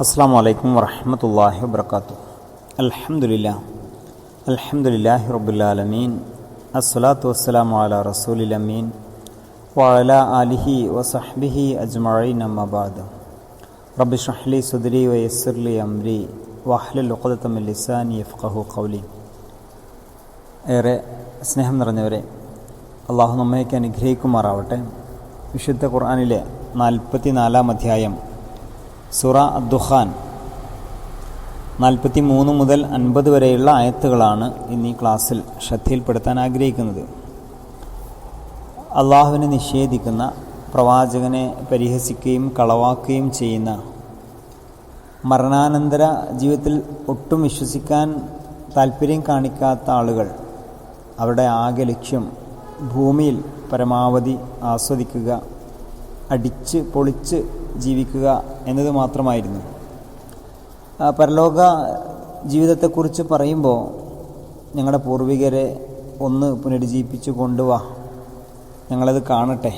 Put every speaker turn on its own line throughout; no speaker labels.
അസ്സലാമു അലൈക്കും വറഹ്മത്തുള്ളാഹി വബറകാതുഹു. അൽഹംദുലില്ലാഹി റബ്ബിൽ ആലമീൻ. അസ്സലാത്തു വസ്സലാമു അലാ റസൂലിൽ അമീൻ വഅലാ ആലിഹി വസഹ്ബിഹി അജ്മഈൻ. അമ്മാ ബഅദ്. റബ്ബി ഇശ്റഹ് ലി സദ്രി വയസ്സിർ ലി അംരി വഹ്ലുൽ ഉഖ്ദത മിൻ ലിസാനി യഫ്ഖഹു ഖൗലി. ഏറെ സ്നേഹം നിറഞ്ഞവരെ, അള്ളാഹു നമ്മയൊക്കെ അനുഗ്രഹിക്കുമാറാവട്ടെ. വിശുദ്ധ ഖുർആനിലെ 44-ാം അധ്യായം സൂറ അദ്ദുഖാൻ 43 മുതൽ 50 വരെയുള്ള ആയത്തുകളാണ് ഇന്ന് ഈ ക്ലാസ്സിൽ ശ്രദ്ധയിൽപ്പെടുത്താൻ ആഗ്രഹിക്കുന്നത്. അള്ളാഹുവിനെ നിഷേധിക്കുന്ന, പ്രവാചകനെ പരിഹസിക്കുകയും കളവാക്കുകയും ചെയ്യുന്ന, മരണാനന്തര ജീവിതത്തിൽ ഒട്ടും വിശ്വസിക്കാൻ താല്പര്യം കാണിക്കാത്ത ആളുകൾ, അവരുടെ ആകെ ലക്ഷ്യം ഭൂമിയിൽ പരമാവധി ആസ്വദിക്കുക, അടിച്ച് പൊളിച്ച് ജീവിക്കുക എന്നത് മാത്രമായിരുന്നു. പരലോക ജീവിതത്തെക്കുറിച്ച് പറയുമ്പോൾ ഞങ്ങളുടെ പൂർവികരെ ഒന്ന് പുനരുജ്ജീവിപ്പിച്ചു കൊണ്ടുവാ, ഞങ്ങളത് കാണട്ടെ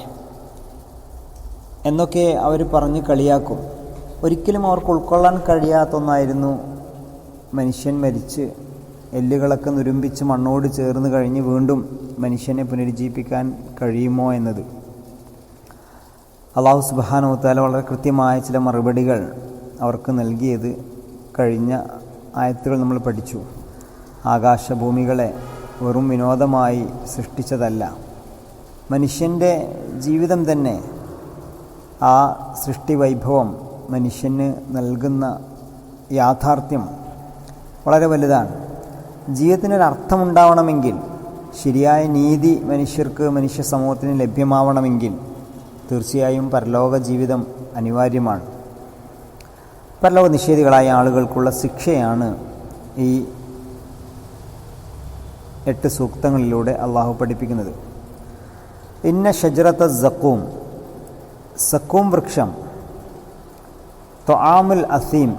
എന്നൊക്കെ അവർ പറഞ്ഞ് കളിയാക്കും. ഒരിക്കലും അവർക്ക് ഉൾക്കൊള്ളാൻ കഴിയാത്ത ഒന്നായിരുന്നു മനുഷ്യൻ മരിച്ച് എല്ലുകളൊക്കെ നുരുമ്പിച്ച് മണ്ണോട് ചേർന്ന് കഴിഞ്ഞ് വീണ്ടും മനുഷ്യനെ പുനരുജ്ജീവിപ്പിക്കാൻ കഴിയുമോ എന്നത്. അല്ലാഹു സുബ്ഹാനഹു വ തആല വളരെ കൃത്യമായ ചില മറുപടികൾ അവർക്ക് നൽകിയത് കഴിഞ്ഞ ആയത്തുകൾ നമ്മൾ പഠിച്ചു. ആകാശഭൂമികളെ വെറും വിനോദമായി സൃഷ്ടിച്ചതല്ല, മനുഷ്യൻ്റെ ജീവിതം തന്നെ, ആ സൃഷ്ടി വൈഭവം മനുഷ്യന് നൽകുന്ന യാഥാർത്ഥ്യം വളരെ വലുതാണ്. ജീവിതത്തിനൊരർത്ഥമുണ്ടാവണമെങ്കിൽ, ശരിയായ നീതി മനുഷ്യർക്ക്, മനുഷ്യ സമൂഹത്തിന് ലഭ്യമാവണമെങ്കിൽ തീർച്ചയായും പരലോക ജീവിതം അനിവാര്യമാണ്. പരലോക നിഷേധികളായ ആളുകൾക്കുള്ള ശിക്ഷയാണ് ഈ 8 സൂക്തങ്ങളിലൂടെ അള്ളാഹു പഠിപ്പിക്കുന്നത്. ഇന്ന ഷജറത്ത സക്കൂം, സക്കൂം വൃക്ഷം, ത്വആമുൽ അസീം,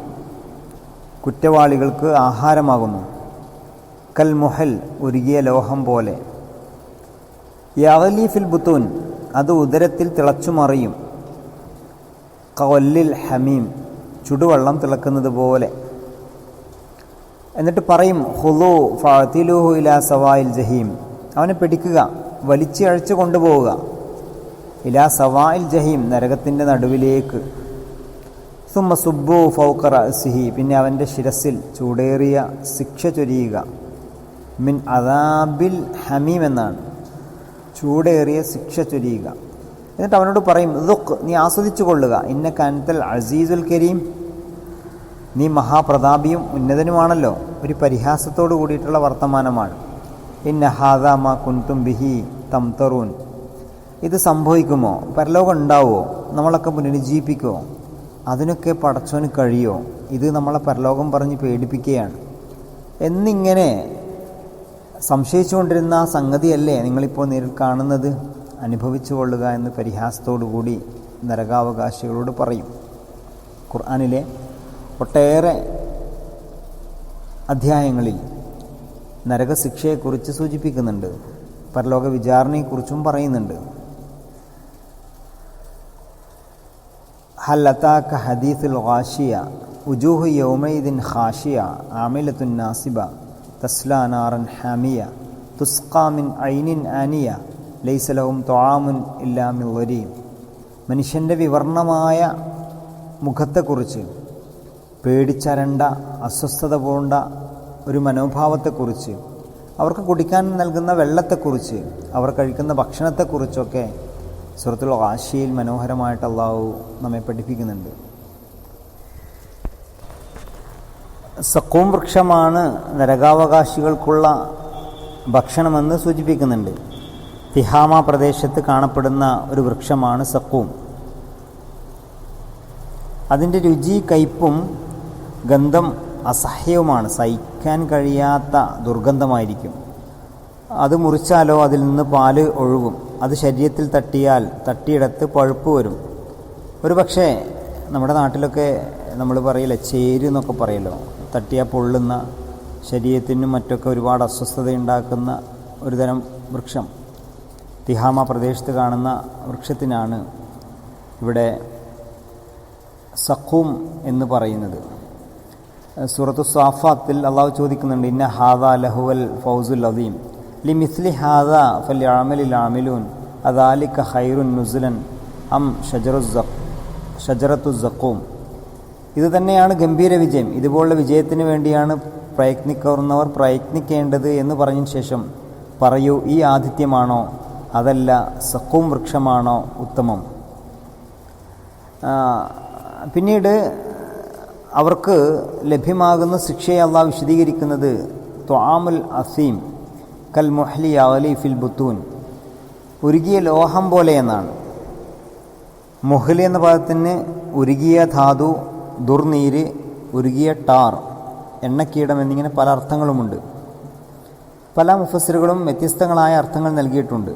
കുറ്റവാളികൾക്ക് ആഹാരമാകുന്നു, കൽ മുഹൽ, ഉരുകിയ ലോഹം പോലെ, യഗ്ലി ഫിൽ ബുത്തൂൻ, അത് ഉദരത്തിൽ തിളച്ചുമറിയും, ഖവല്ലിൽ ഹമീം, ചുടുവെള്ളം തിളക്കുന്നത് പോലെ. എന്നിട്ട് പറയും, ഖുദൂ ഫഅതിലൂഹു ഇലാ സവായിൽ ജഹീം, അവനെ പിടിക്കുക, വലിച്ച് അഴിച്ചു കൊണ്ടുപോവുക, ഇലാ സവായിൽ ജഹീം, നരകത്തിൻ്റെ നടുവിലേക്ക്. സുമ്മ സുബ്ബു ഫൗഖ റഅസിഹി, പിന്നെ അവൻ്റെ ശിരസിൽ ചൂടേറിയ ശിക്ഷ ചൊരിയുക. മിൻ അദാബിൽ ഹമീം എന്നാണ്, ചൂടേറിയ ശിക്ഷ ചൊരിയുക. എന്നിട്ട് അവനോട് പറയും, ദുഖ്, നീ ആസ്വദിച്ചു കൊള്ളുക, ഇന്നക അൻതൽ അസീസുൽ കരീം, നീ മഹാപ്രതാപിയും ഉന്നതനുമാണല്ലോ. ഒരു പരിഹാസത്തോട് കൂടിയിട്ടുള്ള വർത്തമാനമാണ്. ഇന്ന ഹാദാ മാ കുൻതും ബിഹി തംതറൂൻ, ഇത് സംഭവിക്കുമോ? പരലോകം ഉണ്ടാവുമോ? നമ്മളൊക്കെ പുനരുജ്ജീവിപ്പിക്കുമോ? അതിനൊക്കെ പടച്ചോന് കഴിയുമോ? ഇത് നമ്മളെ പരലോകം പറഞ്ഞ് പേടിപ്പിക്കുകയാണ് എന്നിങ്ങനെ സംശയിച്ചുകൊണ്ടിരുന്ന ആ സംഗതിയല്ലേ നിങ്ങളിപ്പോൾ നേരിൽ കാണുന്നത്, അനുഭവിച്ചു കൊള്ളുക എന്ന് പരിഹാസത്തോടുകൂടി നരകാവകാശികളോട് പറയും. ഖുർആനിലെ ഒട്ടേറെ അധ്യായങ്ങളിൽ നരകശിക്ഷയെക്കുറിച്ച് സൂചിപ്പിക്കുന്നുണ്ട്, പരലോക വിചാരണയെക്കുറിച്ചും പറയുന്നുണ്ട്. ഹൽ അതാക ഹദീസുൽ ഗാശിയ ഉജൂഹു യൗമൈദിൻ ഖാശിയ ആമിലത്തുൻ നാസിബ തസ്ലാ നാറൻ ഹാമിയ തുസ്ഖാ മിൻ ഐനിൻ ആനിയ ലൈസ ലഹും ത്വആമുൻ ഇല്ലാ മിൻ ളരീം. മനുഷ്യൻ്റെ വിവർണമായ മുഖത്തെക്കുറിച്ച്, പേടിച്ചരണ്ട അസ്വസ്ഥത പൂണ്ട ഒരു മനോഭാവത്തെക്കുറിച്ച്, അവർക്ക് കുടിക്കാൻ നൽകുന്ന വെള്ളത്തെക്കുറിച്ച്, അവർ കഴിക്കുന്ന ഭക്ഷണത്തെക്കുറിച്ചൊക്കെ സൂറത്തുൽ ഗാശിയയിൽ മനോഹരമായിട്ട് അള്ളാഹു നമ്മെ പഠിപ്പിക്കുന്നുണ്ട്. സക്കൂം വൃക്ഷമാണ് നരകാവകാശികൾക്കുള്ള ഭക്ഷണമെന്ന് സൂചിപ്പിക്കുന്നുണ്ട്. തിഹാമ പ്രദേശത്ത് കാണപ്പെടുന്ന ഒരു വൃക്ഷമാണ് സക്കൂം. അതിൻ്റെ രുചി കയ്പും ഗന്ധം അസഹ്യവുമാണ്, സഹിക്കാൻ കഴിയാത്ത ദുർഗന്ധമായിരിക്കും. അത് മുറിച്ചാലോ അതിൽ നിന്ന് പാല് ഒഴുകും. അത് ശരീരത്തിൽ തട്ടിയാൽ തട്ടിയിടത്ത് പഴുപ്പ് വരും. ഒരു പക്ഷേ നമ്മുടെ നാട്ടിലൊക്കെ നമ്മൾ പറയില്ല, ചേര് എന്നൊക്കെ പറയല്ലോ, തട്ടിയാൽ പൊള്ളുന്ന, ശരീരത്തിനും മറ്റൊക്കെ ഒരുപാട് അസ്വസ്ഥതയുണ്ടാക്കുന്ന ഒരു തരം വൃക്ഷം. തിഹാമ പ്രദേശത്ത് കാണുന്ന വൃക്ഷത്തിനാണ് ഇവിടെ സഖൂം എന്ന് പറയുന്നത്. സൂറത്തു സ്വാഫാത്തിൽ അള്ളാഹു ചോദിക്കുന്നുണ്ട്, ഇന്ന ഹാദാ ലഹുവൽ ഫൗസുൽ അദീം ലിമിസ്ലി ഹാദാ ഫല്യഅമലിൽ ആമിലൂൻ അദാലിക ഖൈറുൻ നുസുലൻ അം ഷജറത്തു സഖൂം. ഇത് തന്നെയാണ് ഗംഭീര വിജയം, ഇതുപോലുള്ള വിജയത്തിന് വേണ്ടിയാണ് പ്രയത്നിക്കുന്നവർ പ്രയത്നിക്കേണ്ടത് എന്ന് പറഞ്ഞതിന് ശേഷം പറയൂ, ഈ ആതിഥ്യമാണോ അതല്ല സഖൂം വൃക്ഷമാണോ ഉത്തമം? പിന്നീട് അവർക്ക് ലഭ്യമാകുന്ന ശിക്ഷയെ അള്ളാഹു വിശദീകരിക്കുന്നത് ത്വാമുൽ അസീം കൽ മുഹ്ലി യഗ്ലി ഫിൽ ബുത്തൂൻ, ഉരുകിയ ലോഹം പോലെ എന്നാണ്. മുഹ്ലി എന്ന പദത്തിന് ഉരുകിയ ധാതു, ദുർനീര്, ഉരുകിയ ടാർ, എണ്ണക്കീടം എന്നിങ്ങനെ പല അർത്ഥങ്ങളുമുണ്ട്. പല മുഫസ്സിറുകളും വ്യത്യസ്തങ്ങളായ അർത്ഥങ്ങൾ നൽകിയിട്ടുണ്ട്.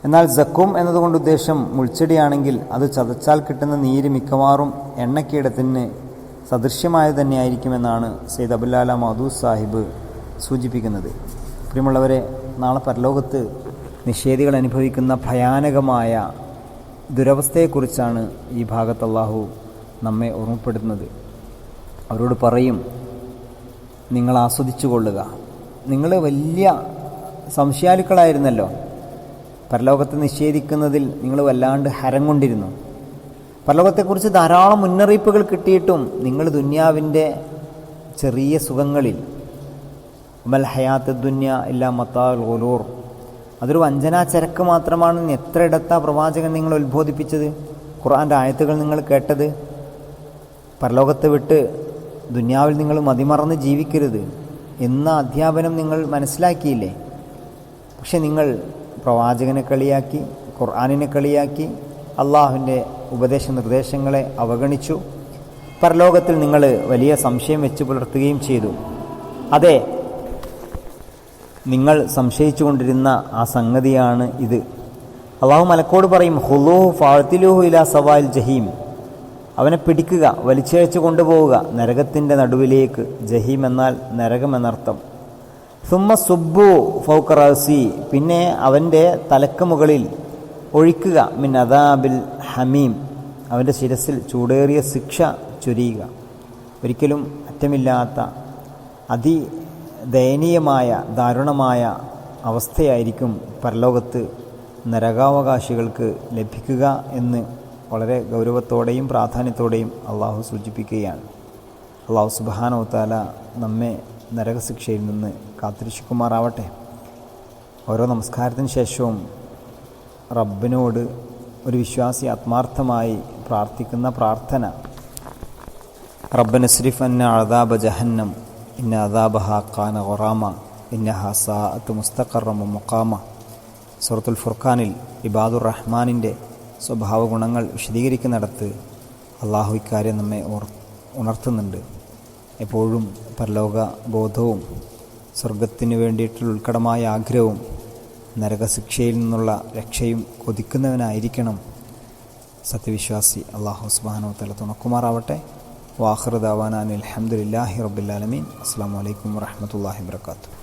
എന്നാൽ സഖൂം എന്നതുകൊണ്ട് ഉദ്ദേശം മുൾച്ചെടിയാണെങ്കിൽ അത് ചതച്ചാൽ കിട്ടുന്ന നീര് മിക്കവാറും എണ്ണക്കീടത്തിന് സദൃശ്യമായത് തന്നെയായിരിക്കുമെന്നാണ് സെയ്ദ് അബുല്ലാല മൗദൂദ് സാഹിബ് സൂചിപ്പിക്കുന്നത്. പ്രിയമുള്ളവരെ, നാളെ പരലോകത്ത് നിഷേധികൾ അനുഭവിക്കുന്ന ഭയാനകമായ ദുരവസ്ഥയെക്കുറിച്ചാണ് ഈ ഭാഗത്ത് അല്ലാഹു നമ്മെ ഓർമ്മപ്പെടുത്തുന്നത്. അവരോട് പറയും, നിങ്ങൾ ആസ്വദിച്ചു കൊള്ളുക, നിങ്ങൾ വലിയ സംശയാലുക്കളായിരുന്നല്ലോ, പരലോകത്തെ നിഷേധിക്കുന്നതിൽ നിങ്ങൾ വല്ലാണ്ട് ഹരം കൊണ്ടിരുന്നു, പരലോകത്തെക്കുറിച്ച് ധാരാളം മുന്നറിയിപ്പുകൾ കിട്ടിയിട്ടും നിങ്ങൾ ദുന്യാവിൻ്റെ ചെറിയ സുഖങ്ങളിൽ മൽ ഹയാത്ത് ദുന്യ ഇല്ലാ മത്താഉൽ ഗുറൂർ, അതൊരു വഞ്ചനാ ചരക്ക് മാത്രമാണെന്ന് എത്രയിടത്താ പ്രവാചകൻ നിങ്ങൾ ഉത്ബോധിപ്പിച്ചത്, ഖുർആൻ്റെ ആയത്തുകൾ നിങ്ങൾ കേട്ടത്. പരലോകത്തെ വിട്ട് ദുന്യാവിൽ നിങ്ങൾ മതിമറന്ന് ജീവിക്കരുത് എന്ന അധ്യാപനം നിങ്ങൾ മനസ്സിലാക്കിയില്ലേ? പക്ഷെ നിങ്ങൾ പ്രവാചകനെ കളിയാക്കി, ഖുർആനിനെ കളിയാക്കി, അള്ളാഹുവിൻ്റെ ഉപദേശ നിർദ്ദേശങ്ങളെ അവഗണിച്ചു. പരലോകത്തിൽ നിങ്ങൾ വലിയ സംശയം വെച്ച് പുലർത്തുകയും ചെയ്തു. അതെ, നിങ്ങൾ സംശയിച്ചു കൊണ്ടിരുന്ന ആ സംഗതിയാണ് ഇത്. അള്ളാഹു മലക്കോട് പറയും, ഹുലൂഹു ഫഅ്തിലൂഹു ഇലാ സവായിൽ ജഹീം, അവനെ പിടിക്കുക, വലിച്ചയച്ചു കൊണ്ടുപോവുക നരകത്തിൻ്റെ നടുവിലേക്ക്. ജഹീം എന്നാൽ നരകമെന്നർത്ഥം. സുമ്മ സുബ്ബു ഫൗക റഅസി, പിന്നെ അവൻ്റെ തലക്ക് മുകളിൽ ഒഴിക്കുക. മിൻ അദാബിൽ ഹമീം, അവൻ്റെ ശിരസിൽ ചൂടേറിയ ശിക്ഷ ചൊരിയുക. ഒരിക്കലും അറ്റമില്ലാത്ത അതിദയനീയമായ ദാരുണമായ അവസ്ഥയായിരിക്കും പരലോകത്ത് നരകാവകാശികൾക്ക് ലഭിക്കുക എന്ന് വളരെ ഗൗരവത്തോടെയും പ്രാധാന്യത്തോടെയും അള്ളാഹു സൂചിപ്പിക്കുകയാണ്. അള്ളാഹു സുബ്ഹാനഹു വ തആല നമ്മെ നരകശിക്ഷയിൽ നിന്ന് കാത്തിരക്ഷിക്കുമാറാവട്ടെ. ഓരോ നമസ്കാരത്തിന് ശേഷവും റബ്ബിനോട് ഒരു വിശ്വാസി ആത്മാർത്ഥമായി പ്രാർത്ഥിക്കുന്ന പ്രാർത്ഥന, റബ്ബന സ്രിഫ് അന്ന അദാബ ജഹന്നം ഇന്ന അദാബഹാ കാന ഗറാമ ഇന്നഹാ സാഅത്ത് മുസ്തഖറം മുഖാമ. സൂറത്തുൽ ഫുർഖാനിൽ ഇബാദുർ റഹ്മാനിൻ്റെ സ്വഭാവ ഗുണങ്ങൾ വിശദീകരിക്കുന്നിടത്ത് അള്ളാഹു ഇക്കാര്യം നമ്മെ ഉണർത്തുന്നുണ്ട്. എപ്പോഴും പരലോക ബോധവും സ്വർഗത്തിന് വേണ്ടിയിട്ടുള്ള ഉത്കടമായ ആഗ്രഹവും നരകശിക്ഷയിൽ നിന്നുള്ള രക്ഷയും കൊതിക്കുന്നവനായിരിക്കണം സത്യവിശ്വാസി. അല്ലാഹു സുബ്ഹാനഹു വ തആല തുണക്കുമാറാവട്ടെ. വാഖിറു ദഅവാനാ അൽഹംദുലില്ലാഹി റബ്ബിൽ ആലമീൻ. അസ്സലാമു അലൈക്കും വറഹ്മത്തുള്ളാഹി വബറകാതുഹു.